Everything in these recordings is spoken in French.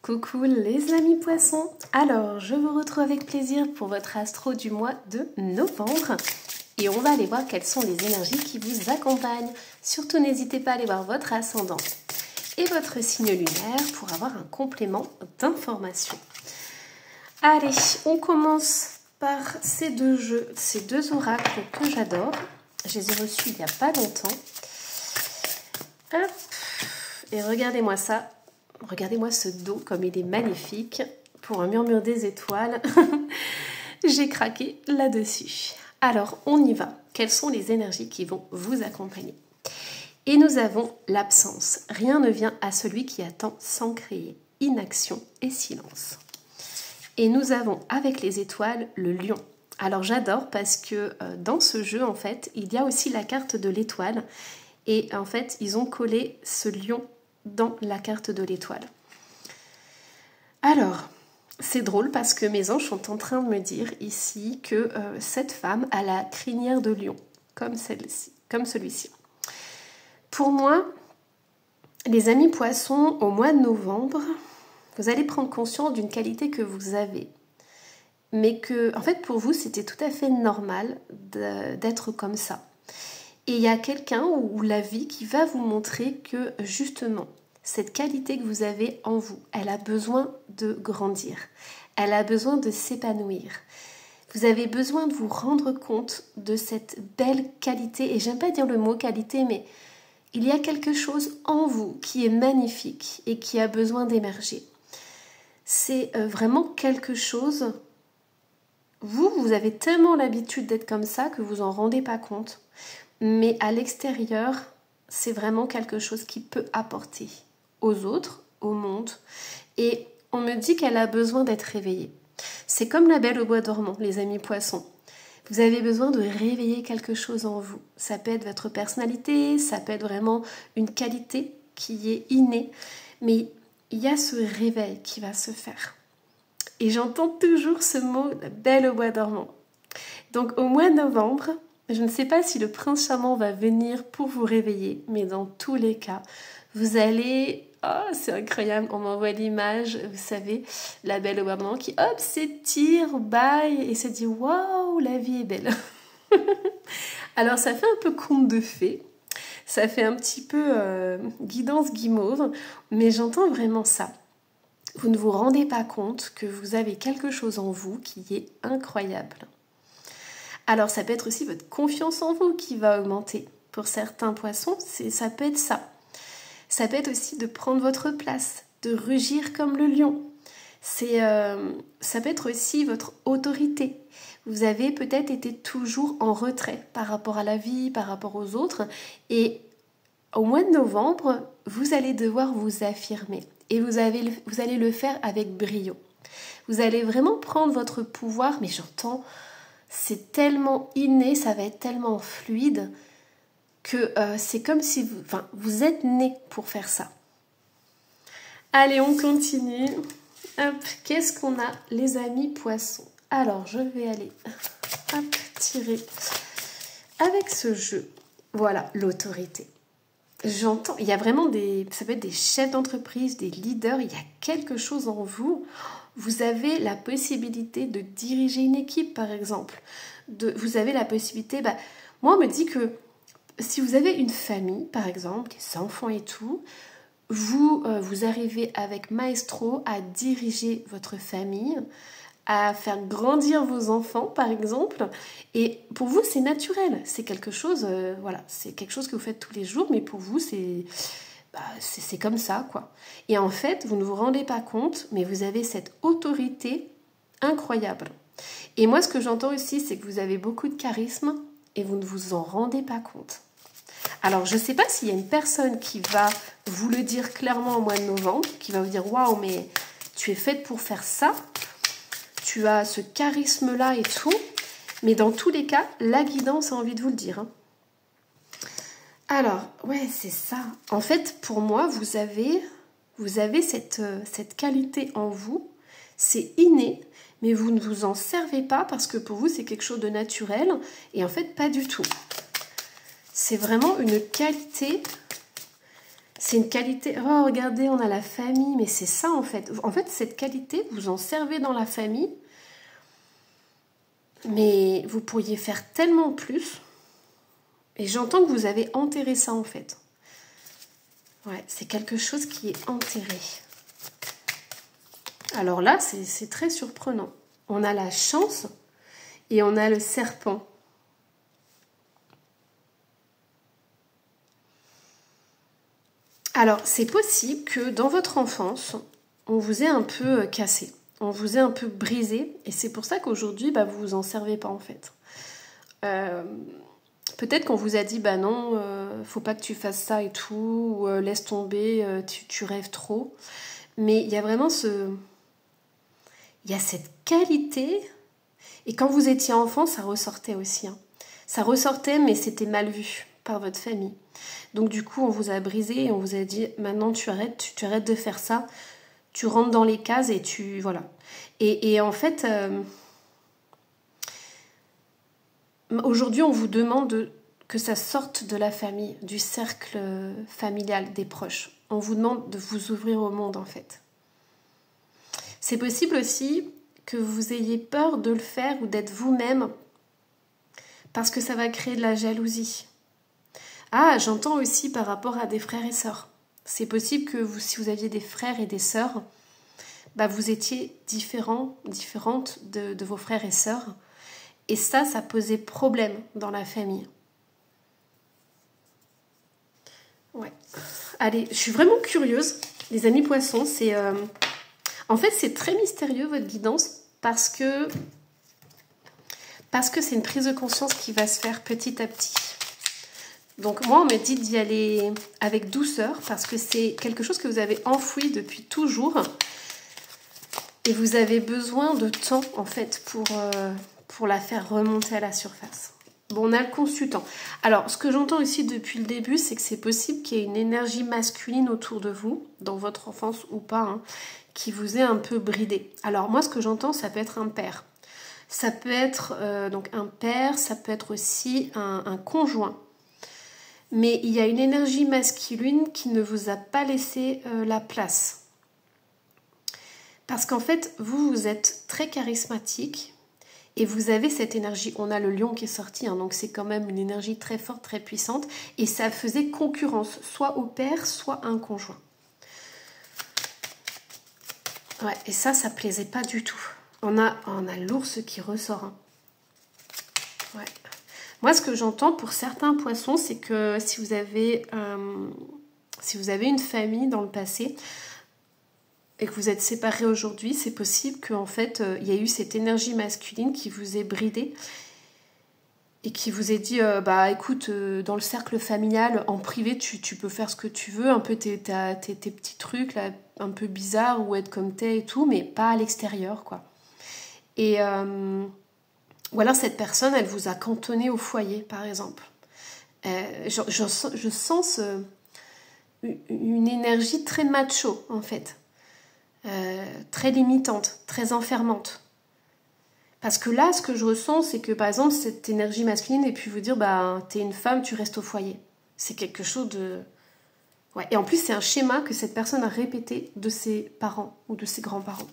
Coucou les amis poissons, alors je vous retrouve avec plaisir pour votre astro du mois de novembre et on va aller voir quelles sont les énergies qui vous accompagnent. Surtout n'hésitez pas à aller voir votre ascendant et votre signe lunaire pour avoir un complément d'information. Allez, on commence par ces deux jeux, ces deux oracles que j'adore. Je les ai reçus il n'y a pas longtemps. Hop. Et regardez-moi ça. Regardez-moi ce dos comme il est magnifique. Pour un murmure des étoiles, j'ai craqué là-dessus. Alors, on y va. Quelles sont les énergies qui vont vous accompagner? Et nous avons l'absence. Rien ne vient à celui qui attend sans créer. Inaction et silence. Et nous avons avec les étoiles le lion. Alors j'adore parce que dans ce jeu, en fait, il y a aussi la carte de l'étoile. Et en fait, ils ont collé ce lion dans la carte de l'étoile. Alors, c'est drôle parce que mes anges sont en train de me dire ici que cette femme a la crinière de lion, comme celle-ci, comme celui-ci. Pour moi, les amis poissons, au mois de novembre, vous allez prendre conscience d'une qualité que vous avez. Mais que, en fait, pour vous, c'était tout à fait normal d'être comme ça. Et il y a quelqu'un ou la vie qui va vous montrer que justement, cette qualité que vous avez en vous, elle a besoin de grandir. Elle a besoin de s'épanouir. Vous avez besoin de vous rendre compte de cette belle qualité. Et j'aime pas dire le mot qualité, mais il y a quelque chose en vous qui est magnifique et qui a besoin d'émerger. C'est vraiment quelque chose... Vous avez tellement l'habitude d'être comme ça que vous en rendez pas compte. Mais à l'extérieur, c'est vraiment quelque chose qui peut apporter aux autres, au monde. Et on me dit qu'elle a besoin d'être réveillée. C'est comme la belle au bois dormant, les amis poissons. Vous avez besoin de réveiller quelque chose en vous. Ça peut être votre personnalité, ça peut être vraiment une qualité qui est innée. Mais il y a ce réveil qui va se faire. Et j'entends toujours ce mot « belle au bois dormant ». Donc au mois de novembre, je ne sais pas si le prince charmant va venir pour vous réveiller, mais dans tous les cas, vous allez... Oh, c'est incroyable, on m'envoie l'image, vous savez, la belle au bois dormant qui, hop, s'étire, baille et se dit « Waouh, la vie est belle !» Alors ça fait un peu conte de fées, ça fait un petit peu guidance guimauve, mais j'entends vraiment ça. Vous ne vous rendez pas compte que vous avez quelque chose en vous qui est incroyable. Alors ça peut être aussi votre confiance en vous qui va augmenter. Pour certains poissons, ça peut être ça. Ça peut être aussi de prendre votre place, de rugir comme le lion. Ça peut être aussi votre autorité. Vous avez peut-être été toujours en retrait par rapport à la vie, par rapport aux autres. Et au mois de novembre, vous allez devoir vous affirmer. Et vous allez le faire avec brio. Vous allez vraiment prendre votre pouvoir, mais j'entends, c'est tellement inné, ça va être tellement fluide que c'est comme si vous êtes né pour faire ça. Allez, on continue. Hop, qu'est-ce qu'on a, les amis poissons? Alors, je vais aller tirer avec ce jeu. Voilà, l'autorité. J'entends, il y a vraiment ça peut être des chefs d'entreprise, des leaders, il y a quelque chose en vous. Vous avez la possibilité de diriger une équipe, par exemple. Vous avez la possibilité, moi on me dit que si vous avez une famille, par exemple, des enfants et tout, vous arrivez avec maestro à diriger votre famille, à faire grandir vos enfants, par exemple. Et pour vous, c'est naturel. C'est quelque chose, c'est quelque chose que vous faites tous les jours, mais pour vous, c'est comme ça, quoi. Et en fait, vous ne vous rendez pas compte, mais vous avez cette autorité incroyable. Et moi, ce que j'entends aussi, c'est que vous avez beaucoup de charisme et vous ne vous en rendez pas compte. Alors, je ne sais pas s'il y a une personne qui va vous le dire clairement au mois de novembre, qui va vous dire « Waouh, mais tu es faite pour faire ça ». Tu as ce charisme-là et tout. Mais dans tous les cas, la guidance a envie de vous le dire. Hein. Alors, ouais, c'est ça. En fait, pour moi, vous avez cette qualité en vous. C'est inné, mais vous ne vous en servez pas parce que pour vous, c'est quelque chose de naturel. Et en fait, pas du tout. C'est vraiment une qualité C'est une qualité... Oh, regardez, on a la famille, mais c'est ça en fait. En fait, cette qualité, vous en servez dans la famille, mais vous pourriez faire tellement plus. Et j'entends que vous avez enterré ça en fait. Ouais, c'est quelque chose qui est enterré. Alors là, c'est très surprenant. On a la chance et on a le serpent. Alors, c'est possible que dans votre enfance, on vous ait un peu cassé, on vous ait un peu brisé, et c'est pour ça qu'aujourd'hui, vous vous en servez pas en fait. Peut-être qu'on vous a dit, non, faut pas que tu fasses ça et tout, ou laisse tomber, tu rêves trop. Mais il y a vraiment il y a cette qualité, et quand vous étiez enfant, ça ressortait aussi. Hein. Ça ressortait, mais c'était mal vu par votre famille. Donc du coup, on vous a brisé et on vous a dit, maintenant tu arrêtes de faire ça, tu rentres dans les cases et tu... Voilà. Et en fait, aujourd'hui, on vous demande que ça sorte de la famille, du cercle familial, des proches. On vous demande de vous ouvrir au monde, en fait. C'est possible aussi que vous ayez peur de le faire ou d'être vous-même parce que ça va créer de la jalousie. Ah, j'entends aussi par rapport à des frères et sœurs. C'est possible que si vous aviez des frères et des sœurs, vous étiez différentes de vos frères et sœurs. Et ça posait problème dans la famille. Ouais. Allez, je suis vraiment curieuse. Les amis poissons, en fait, c'est très mystérieux votre guidance parce que c'est une prise de conscience qui va se faire petit à petit. Donc moi, on m'a dit d'y aller avec douceur parce que c'est quelque chose que vous avez enfoui depuis toujours et vous avez besoin de temps en fait pour la faire remonter à la surface. Bon, on a le consultant. Alors, ce que j'entends aussi depuis le début, c'est que c'est possible qu'il y ait une énergie masculine autour de vous, dans votre enfance ou pas, qui vous ait un peu bridé. Alors moi, ce que j'entends, ça peut être un père. Ça peut être donc un père, ça peut être aussi un conjoint. Mais il y a une énergie masculine qui ne vous a pas laissé la place. Parce qu'en fait, vous êtes très charismatique et vous avez cette énergie. On a le lion qui est sorti, donc c'est quand même une énergie très forte, très puissante. Et ça faisait concurrence, soit au père, soit à un conjoint. Ouais, et ça plaisait pas du tout. On a l'ours qui ressort. Ouais. Moi, ce que j'entends pour certains poissons, c'est que si vous avez une famille dans le passé et que vous êtes séparés aujourd'hui, c'est possible qu'en fait, il y ait eu cette énergie masculine qui vous ait bridé et qui vous ait dit, écoute, dans le cercle familial, en privé, tu peux faire ce que tu veux, un peu tes petits trucs là, un peu bizarres ou être comme t'es et tout, mais pas à l'extérieur, quoi. Et... ou alors cette personne, elle vous a cantonné au foyer, par exemple. Je sens une énergie très macho, en fait. Très limitante, très enfermante. Parce que là, ce que je ressens, c'est que, par exemple, cette énergie masculine, et puis vous dire, t'es une femme, tu restes au foyer. C'est quelque chose de... Ouais. Et en plus, c'est un schéma que cette personne a répété de ses parents ou de ses grands-parents.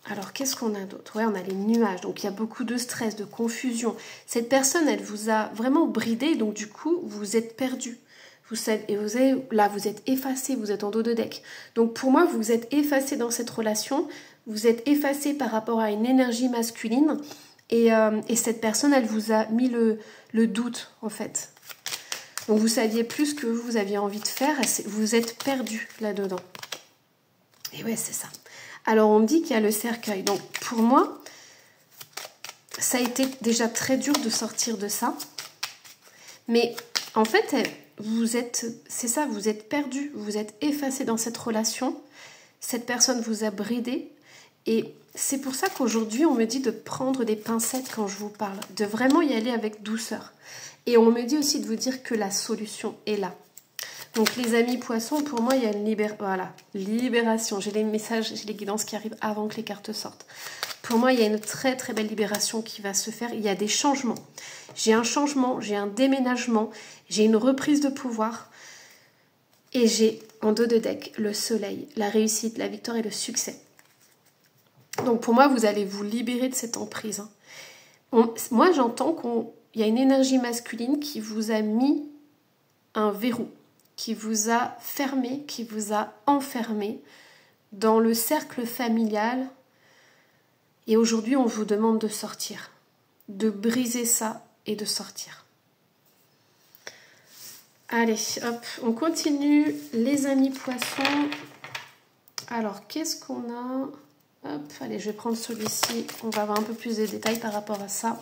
Alors, qu'est-ce qu'on a d'autre? Ouais, on a les nuages. Donc, il y a beaucoup de stress, de confusion. Cette personne, elle vous a vraiment bridé. Donc, du coup, vous êtes perdu. Vous êtes effacé. Vous êtes en dos de deck. Donc, pour moi, vous êtes effacé dans cette relation. Vous êtes effacé par rapport à une énergie masculine. Et cette personne, elle vous a mis le doute, en fait. Donc, vous saviez plus ce que vous aviez envie de faire. Vous êtes perdu là-dedans. Et ouais, c'est ça. Alors, on me dit qu'il y a le cercueil. Donc, pour moi, ça a été déjà très dur de sortir de ça. Mais, en fait, vous êtes perdu. Vous êtes effacé dans cette relation. Cette personne vous a bridé. Et c'est pour ça qu'aujourd'hui, on me dit de prendre des pincettes quand je vous parle. De vraiment y aller avec douceur. Et on me dit aussi de vous dire que la solution est là. Donc les amis poissons, pour moi, il y a une libération. J'ai les messages, j'ai les guidances qui arrivent avant que les cartes sortent. pour moi, il y a une très très belle libération qui va se faire. Il y a des changements. J'ai un changement, j'ai un déménagement, j'ai une reprise de pouvoir. Et j'ai en dos de deck le soleil, la réussite, la victoire et le succès. Donc pour moi, vous allez vous libérer de cette emprise. Moi, j'entends qu'il y a une énergie masculine qui vous a mis un verrou, qui vous a fermé, qui vous a enfermé dans le cercle familial. Et aujourd'hui, on vous demande de sortir, de briser ça et de sortir. Allez, hop, on continue, les amis poissons. Alors, qu'est-ce qu'on a? Hop, allez, je vais prendre celui-ci. On va avoir un peu plus de détails par rapport à ça.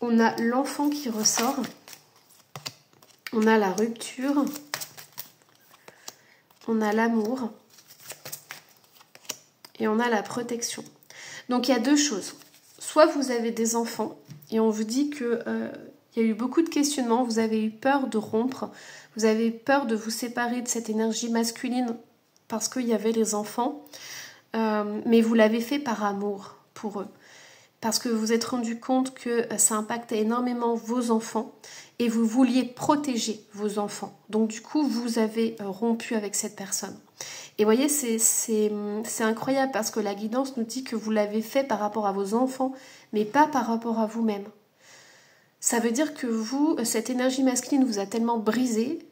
On a l'enfant qui ressort. On a la rupture. On a l'amour. Et on a la protection. Donc, il y a deux choses. Soit vous avez des enfants et on vous dit que il y a eu beaucoup de questionnements. Vous avez eu peur de rompre. Vous avez eu peur de vous séparer de cette énergie masculine parce qu'il y avait les enfants. Mais vous l'avez fait par amour pour eux. Parce que vous vous êtes rendu compte que ça impactait énormément vos enfants et vous vouliez protéger vos enfants. Donc du coup, vous avez rompu avec cette personne. Et vous voyez, c'est incroyable parce que la guidance nous dit que vous l'avez fait par rapport à vos enfants, mais pas par rapport à vous-même. Ça veut dire que vous, cette énergie masculine vous a tellement brisé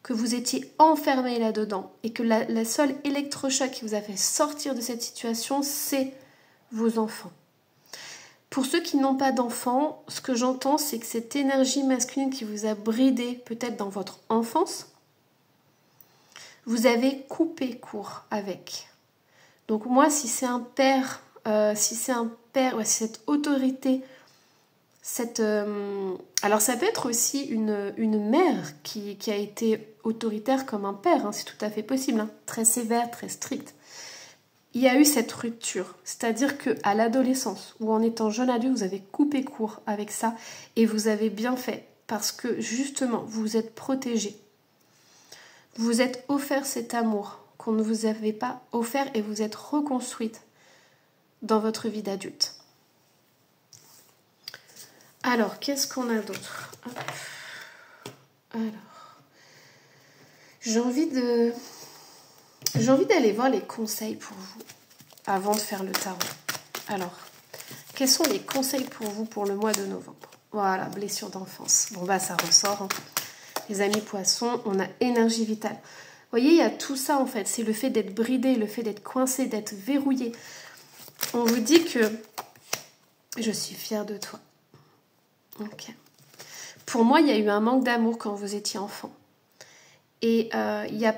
que vous étiez enfermé là-dedans et que la seule électrochoc qui vous a fait sortir de cette situation, c'est vos enfants. Pour ceux qui n'ont pas d'enfants, ce que j'entends, c'est que cette énergie masculine qui vous a bridé peut-être dans votre enfance, vous avez coupé court avec. Donc moi, si c'est un père, si cette autorité, alors ça peut être aussi une mère qui a été autoritaire comme un père, hein, c'est tout à fait possible, hein, très sévère, très strict. Il y a eu cette rupture, c'est-à-dire qu'à l'adolescence ou en étant jeune adulte, vous avez coupé court avec ça et vous avez bien fait parce que justement, vous vous êtes protégé. Vous vous êtes offert cet amour qu'on ne vous avait pas offert et vous êtes reconstruite dans votre vie d'adulte. Alors, qu'est-ce qu'on a d'autre? Alors, j'ai envie d'aller voir les conseils pour vous avant de faire le tarot. Alors, quels sont les conseils pour vous pour le mois de novembre? Voilà, blessure d'enfance. Bon, bah, ça ressort. Hein. Les amis poissons, on a énergie vitale. Vous voyez, il y a tout ça en fait. C'est le fait d'être bridé, le fait d'être coincé, d'être verrouillé. On vous dit que je suis fière de toi. Ok. Pour moi, il y a eu un manque d'amour quand vous étiez enfant. Et il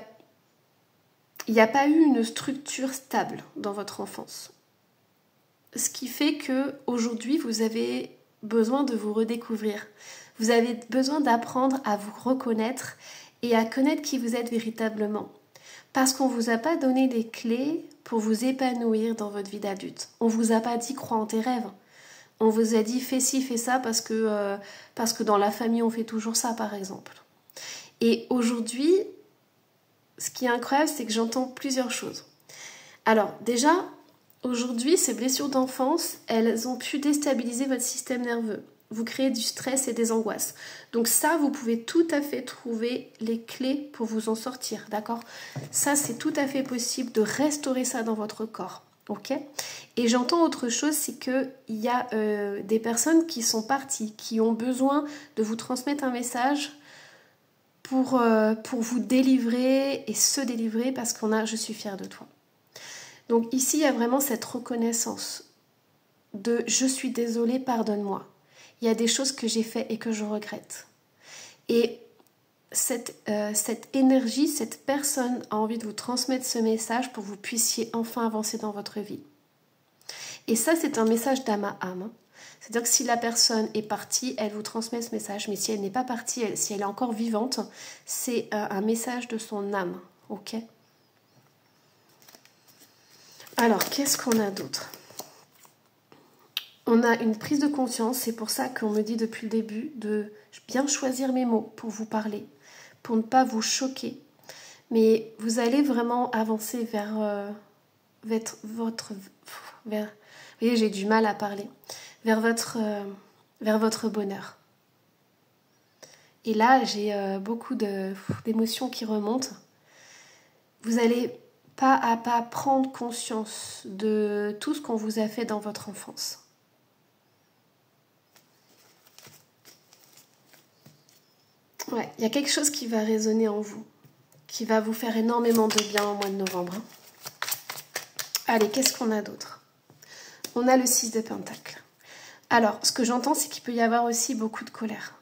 n'y a pas eu une structure stable dans votre enfance. Ce qui fait qu'aujourd'hui, vous avez besoin de vous redécouvrir. Vous avez besoin d'apprendre à vous reconnaître et à connaître qui vous êtes véritablement. Parce qu'on ne vous a pas donné les clés pour vous épanouir dans votre vie d'adulte. On ne vous a pas dit crois en tes rêves. On vous a dit fais ci, fais ça parce que dans la famille on fait toujours ça par exemple. Et aujourd'hui, ce qui est incroyable, c'est que j'entends plusieurs choses. Alors déjà, aujourd'hui, ces blessures d'enfance, elles ont pu déstabiliser votre système nerveux. Vous créez du stress et des angoisses. Donc ça, vous pouvez tout à fait trouver les clés pour vous en sortir, d'accord? Ça, c'est tout à fait possible de restaurer ça dans votre corps, ok? Et j'entends autre chose, c'est qu'il y a des personnes qui sont parties, qui ont besoin de vous transmettre un message pour vous délivrer et se délivrer parce qu'on a « je suis fière de toi ». Donc ici, il y a vraiment cette reconnaissance de « je suis désolée, pardonne-moi ». Il y a des choses que j'ai faites et que je regrette. Et cette énergie, cette personne a envie de vous transmettre ce message pour que vous puissiez enfin avancer dans votre vie. Et ça, c'est un message d'âme à âme. C'est-à-dire que si la personne est partie, elle vous transmet ce message. Mais si elle n'est pas partie, si elle est encore vivante, c'est un message de son âme. Ok ? Alors, qu'est-ce qu'on a d'autre ? On a une prise de conscience, c'est pour ça qu'on me dit depuis le début de bien choisir mes mots pour vous parler, pour ne pas vous choquer. Mais vous allez vraiment avancer vers Vous voyez, j'ai du mal à parler. Vers votre bonheur. Et là, j'ai beaucoup d'émotions qui remontent. Vous allez pas à pas prendre conscience de tout ce qu'on vous a fait dans votre enfance. Ouais, il y a quelque chose qui va résonner en vous, qui va vous faire énormément de bien au mois de novembre. Allez, qu'est-ce qu'on a d'autre? On a le 6 de Pentacle. Alors, ce que j'entends, c'est qu'il peut y avoir aussi beaucoup de colère.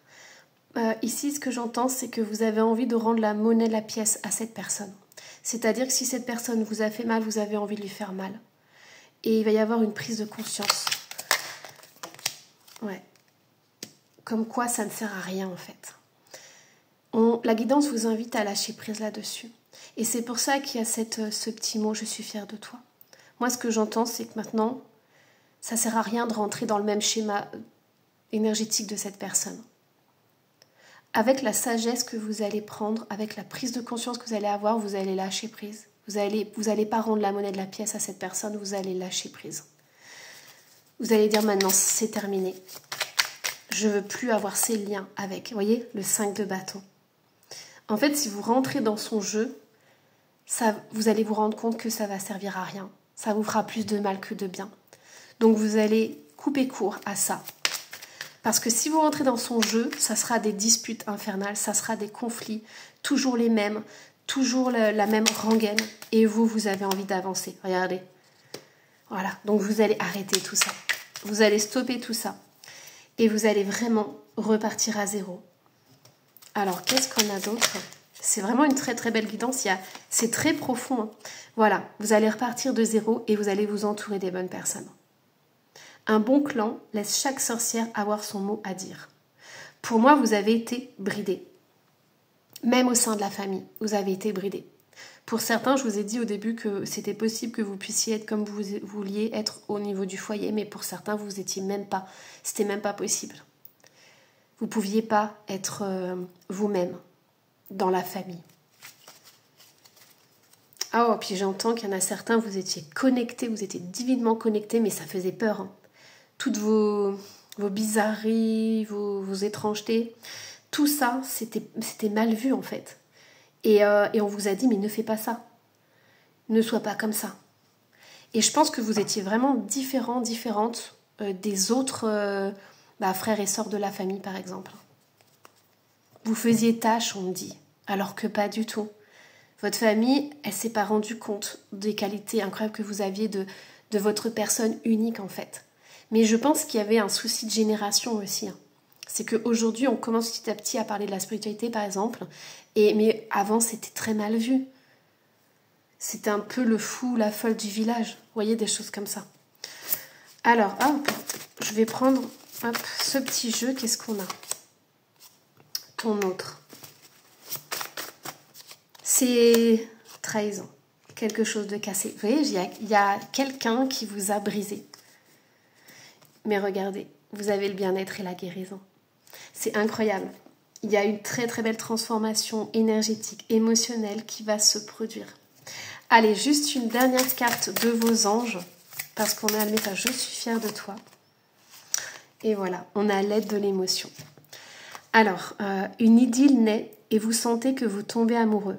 Ici, ce que j'entends, c'est que vous avez envie de rendre la monnaie de la pièce à cette personne. C'est-à-dire que si cette personne vous a fait mal, vous avez envie de lui faire mal. Et il va y avoir une prise de conscience. Ouais. Comme quoi, ça ne sert à rien, en fait. La guidance vous invite à lâcher prise là-dessus. Et c'est pour ça qu'il y a ce petit mot « je suis fière de toi ». Moi, ce que j'entends, c'est que maintenant, ça ne sert à rien de rentrer dans le même schéma énergétique de cette personne. Avec la sagesse que vous allez prendre, avec la prise de conscience que vous allez avoir, vous allez lâcher prise. Vous allez pas rendre la monnaie de la pièce à cette personne, vous allez lâcher prise. Vous allez dire maintenant, c'est terminé. Je ne veux plus avoir ces liens avec, vous voyez, le 5 de bâton. En fait, si vous rentrez dans son jeu, vous allez vous rendre compte que ça va servir à rien. Ça vous fera plus de mal que de bien. Donc vous allez couper court à ça. Parce que si vous rentrez dans son jeu, ça sera des disputes infernales, ça sera des conflits, toujours les mêmes, toujours la même rengaine. Et vous avez envie d'avancer. Regardez. Voilà. Donc vous allez arrêter tout ça. Vous allez stopper tout ça. Et vous allez vraiment repartir à zéro. Alors, qu'est-ce qu'on a d'autre? C'est vraiment une très très belle guidance. C'est très profond. Hein. Voilà. Vous allez repartir de zéro et vous allez vous entourer des bonnes personnes. Un bon clan laisse chaque sorcière avoir son mot à dire. Pour moi, vous avez été bridés. Même au sein de la famille, vous avez été bridés. Pour certains, je vous ai dit au début que c'était possible que vous puissiez être comme vous vouliez être au niveau du foyer, mais pour certains, vous étiez même pas. C'était même pas possible. Vous ne pouviez pas être vous-même dans la famille. Ah, oh, puis j'entends qu'il y en a certains, vous étiez connectés, vous étiez divinement connectés, mais ça faisait peur. Hein. Toutes vos bizarreries, vos étrangetés, tout ça, c'était mal vu en fait. Et on vous a dit, mais ne fais pas ça. Ne sois pas comme ça. Et je pense que vous étiez vraiment différentes des autres frères et sœurs de la famille, par exemple. Vous faisiez tâche, on me dit, alors que pas du tout. Votre famille, elle s'est pas rendue compte des qualités incroyables que vous aviez de votre personne unique, en fait. Mais je pense qu'il y avait un souci de génération aussi. Hein. C'est qu'aujourd'hui, on commence petit à petit à parler de la spiritualité, par exemple. Mais avant, c'était très mal vu. C'était un peu le fou, la folle du village. Vous voyez, des choses comme ça. Alors, je vais prendre ce petit jeu. Qu'est-ce qu'on a? Ton autre. C'est trahison. Quelque chose de cassé. Vous voyez, il y a quelqu'un qui vous a brisé. Mais regardez, vous avez le bien-être et la guérison. C'est incroyable. Il y a une très très belle transformation énergétique, émotionnelle qui va se produire. Allez, juste une dernière carte de vos anges, parce qu'on a le message « Je suis fière de toi ». Et voilà, on a l'aide de l'émotion. Alors, une idylle naît et vous sentez que vous tombez amoureux.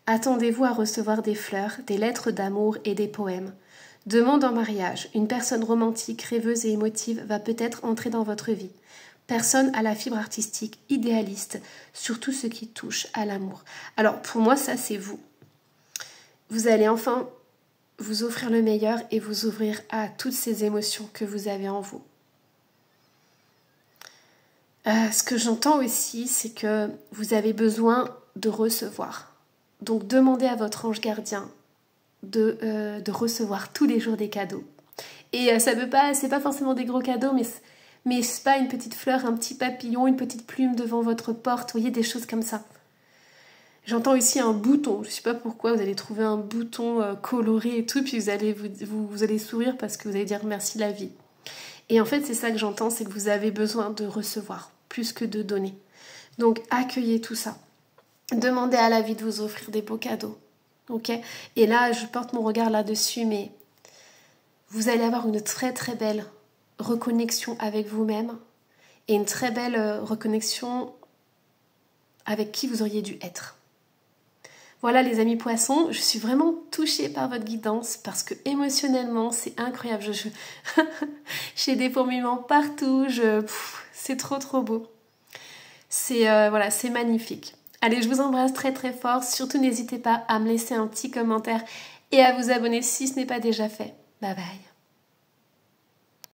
Attendez-vous à recevoir des fleurs, des lettres d'amour et des poèmes. Demande en mariage. Une personne romantique, rêveuse et émotive va peut-être entrer dans votre vie. Personne à la fibre artistique, idéaliste, sur tout ce qui touche à l'amour. Alors, pour moi, ça, c'est vous. Vous allez enfin vous offrir le meilleur et vous ouvrir à toutes ces émotions que vous avez en vous. Ce que j'entends aussi, c'est que vous avez besoin de recevoir. Donc, demandez à votre ange gardien de recevoir tous les jours des cadeaux. Et c'est pas forcément des gros cadeaux, mais c'est pas une petite fleur, un petit papillon, une petite plume devant votre porte, vous voyez, des choses comme ça. J'entends ici un bouton, je sais pas pourquoi, vous allez trouver un bouton coloré et tout, puis vous allez sourire parce que vous allez dire merci la vie. Et en fait, c'est ça que j'entends, c'est que vous avez besoin de recevoir, plus que de donner. Donc, accueillez tout ça. Demandez à la vie de vous offrir des beaux cadeaux. Ok ? Et là, je porte mon regard là-dessus, mais vous allez avoir une très très belle reconnexion avec vous-même et une très belle reconnexion avec qui vous auriez dû être. Voilà les amis poissons, je suis vraiment touchée par votre guidance parce que émotionnellement c'est incroyable. J'ai des fourmillements partout, c'est trop beau. C'est magnifique. Allez, je vous embrasse très très fort. Surtout n'hésitez pas à me laisser un petit commentaire et à vous abonner si ce n'est pas déjà fait. Bye bye.